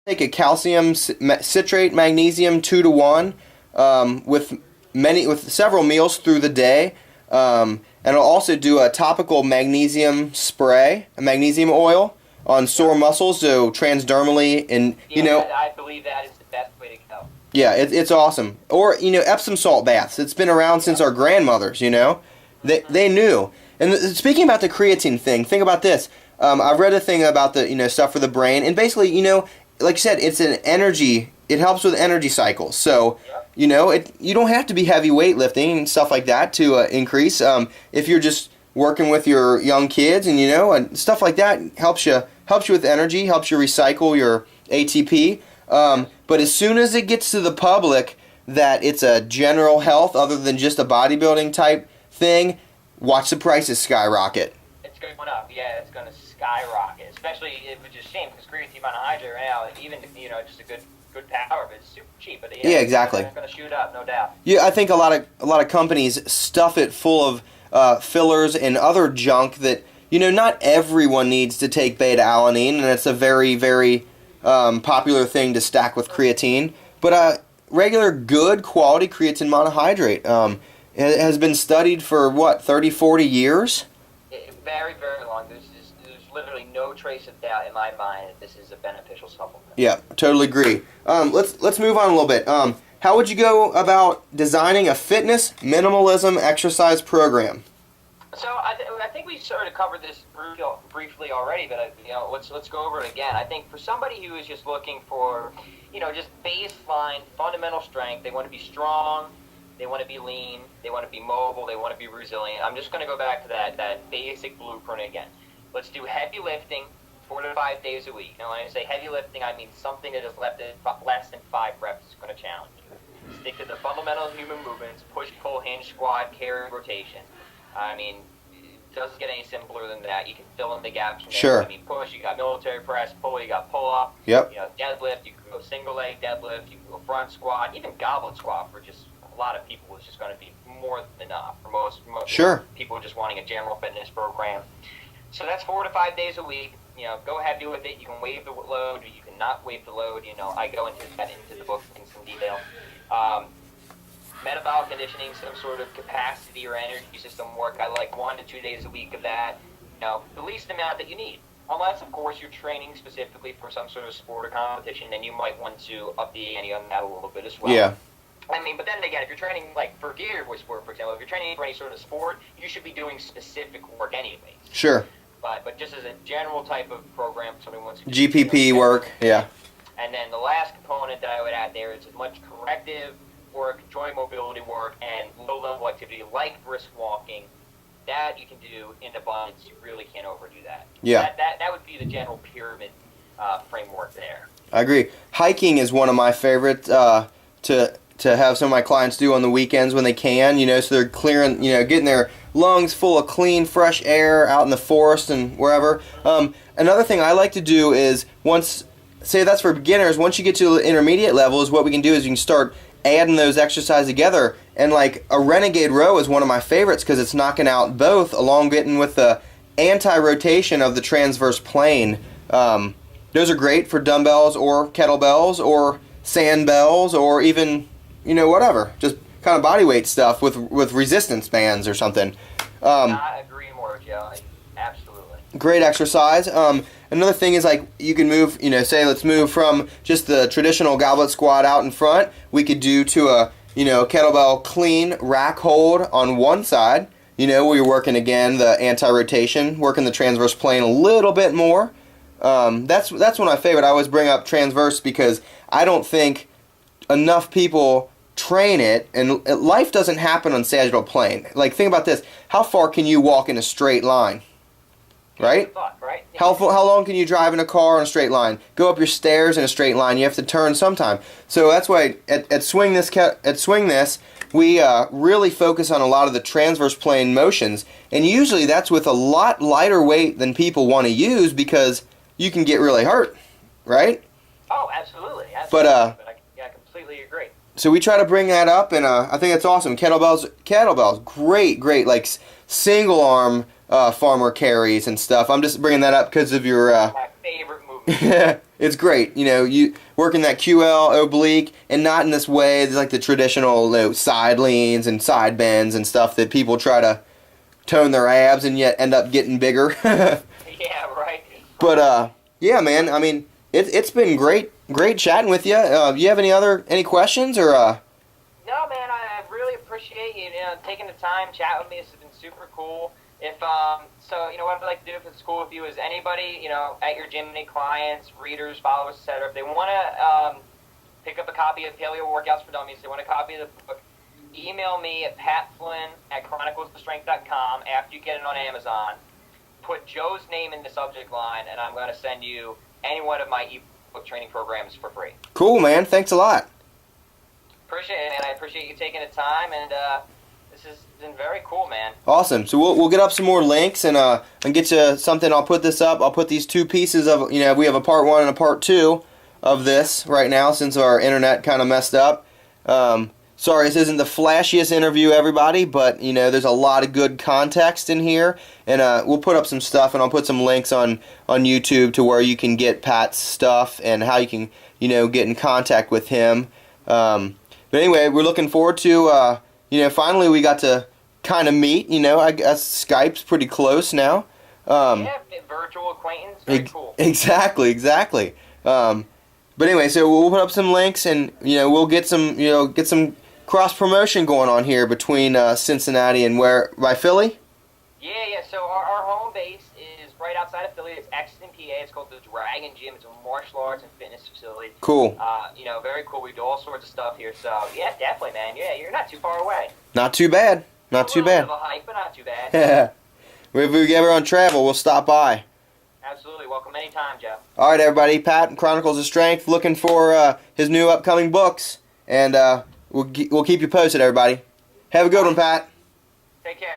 take a calcium citrate, magnesium 2-to-1 with several meals through the day, and I'll also do a topical magnesium spray, a magnesium oil on sore muscles, so transdermally, and I believe that is the best way to go. Yeah, it's awesome. Or Epsom salt baths. It's been around since our grandmothers. They knew. And speaking about the creatine thing, think about this. I've read a thing about the stuff for the brain, and basically like you said, it's an energy. It helps with energy cycles. So you don't have to be heavy weightlifting and stuff like that to increase. If you're just working with your young kids and and stuff like that, helps you with energy, helps you recycle your ATP. But as soon as it gets to the public that it's a general health other than just a bodybuilding type thing, watch the prices skyrocket. It's going up, yeah. It's going to skyrocket, especially which is a shame because creatine monohydrate right now, even just a good power, but it's super cheap. But yeah, exactly. It's going to shoot up, no doubt. Yeah, I think a lot of companies stuff it full of fillers and other junk that not everyone needs to take beta alanine, and it's a very, very popular thing to stack with creatine. But regular good quality creatine monohydrate has been studied for 30, 40 years. Very, very long. There's literally no trace of doubt in my mind that this is a beneficial supplement. Yeah, totally agree. Let's move on a little bit. How would you go about designing a fitness minimalism exercise program? So I think we sort of covered this briefly already, but let's go over it again. I think for somebody who is just looking for just baseline fundamental strength, they want to be strong, they want to be lean, they want to be mobile, they want to be resilient. I'm just going to go back to that basic blueprint again. Let's do heavy lifting 4 to 5 days a week. Now, when I say heavy lifting, I mean something that is less than 5 reps is going to challenge you. Stick to the fundamental human movements: push, pull, hinge, squat, carry, rotation. I mean, it doesn't get any simpler than that. You can fill in the gaps. Sure. I mean, push, you got military press; pull, you got pull up. Yep. Deadlift, you can go single leg deadlift, you can go front squat, even goblet squat for just a lot of people is just going to be more than enough for most sure. People just wanting a general fitness program. So that's 4 to 5 days a week. Go heavy with it. You can waive the load, or you can not waive the load. I go into the book in some detail. Metabolic conditioning, some sort of capacity or energy system work. I like 1 to 2 days a week of that. The least amount that you need. Unless, of course, you're training specifically for some sort of sport or competition, then you might want to up the ante on that a little bit as well. Yeah. I mean, but then again, if you're training, like for gear sport, for example, if you're training for any sort of sport, you should be doing specific work anyways. Sure. But just as a general type of program, somebody wants to GPP work, yeah. And then the last component that I would add there is as much corrective work, joint mobility work, and low-level activity like brisk walking that you can do in abundance. You really can't overdo that. Yeah. That would be the general pyramid framework there. I agree. Hiking is one of my favorite to have some of my clients do on the weekends when they can, so they're clearing, getting their lungs full of clean, fresh air out in the forest and wherever. Another thing I like to do is say that's for beginners, once you get to the intermediate levels, what we can do is you can start adding those exercises together. And like a renegade row is one of my favorites because it's knocking out both along getting with the anti-rotation of the transverse plane. Those are great for dumbbells or kettlebells or sandbells or even, whatever. Just kind of body weight stuff with resistance bands or something. I agree more, Joe. Absolutely. Great exercise. Another thing is like you can move, say let's move from just the traditional goblet squat out in front. We could do to a, kettlebell clean rack hold on one side, where you're working again the anti-rotation, working the transverse plane a little bit more. That's one of my favorite. I always bring up transverse because I don't think enough people train it, and life doesn't happen on sagittal plane. Like, think about this. How far can you walk in a straight line? Right? Right? How long can you drive in a car in a straight line? Go up your stairs in a straight line. You have to turn sometime. So that's why at Swing This, we really focus on a lot of the transverse plane motions, and usually that's with a lot lighter weight than people want to use because you can get really hurt, right? Oh, absolutely. But I completely agree. So we try to bring that up, and I think that's awesome. Kettlebells, great, like single arm farmer carries and stuff. I'm just bringing that up because of your. My favorite movement. It's great. You know, you working that QL oblique and not in this way, like the traditional side leans and side bends and stuff that people try to tone their abs and yet end up getting bigger. Yeah, right. But yeah, man. I mean, it's been great chatting with you. You have any questions or? No, man. I really appreciate you taking the time, chat with me. This has been super cool. If so, what I'd like to do if it's cool with you is anybody at your gym, any clients, readers, followers, etc. If they want to pick up a copy of Paleo Workouts for Dummies, they want a copy of the book, email me at patflynn@chroniclesofstrength.com after you get it on Amazon. Put Joe's name in the subject line, and I'm going to send you any one of my ebook training programs for free. Cool, man. Thanks a lot. Appreciate it, man. I appreciate you taking the time, and this has been very cool, man. Awesome. So we'll get up some more links and get you something. I'll put this up. I'll put these two pieces of, we have a part 1 and a part 2 of this right now since our internet kind of messed up. Sorry, this isn't the flashiest interview, everybody, but, there's a lot of good context in here. And we'll put up some stuff, and I'll put some links on YouTube to where you can get Pat's stuff and how you can, get in contact with him. But anyway, we're looking forward to, finally we got to kind of meet. I guess Skype's pretty close now. Yeah, virtual acquaintance, very cool. Exactly. But anyway, so we'll put up some links, and we'll get some cross promotion going on here between Cincinnati and by Philly. Yeah. So our home base is right outside of Philly. It's Exton, PA. It's called the Dragon Gym. It's a martial arts and fitness facility. Cool. Very cool. We do all sorts of stuff here. So yeah, definitely, man. Yeah, you're not too far away. Not too bad. Not too bad. A little bit of a hike, but not too bad. Yeah. If we ever on travel, we'll stop by. Absolutely. Welcome anytime, Jeff. All right, everybody. Pat, Chronicles of Strength, looking for his new upcoming books, and we'll keep you posted, everybody. Have a good one, Pat. Take care.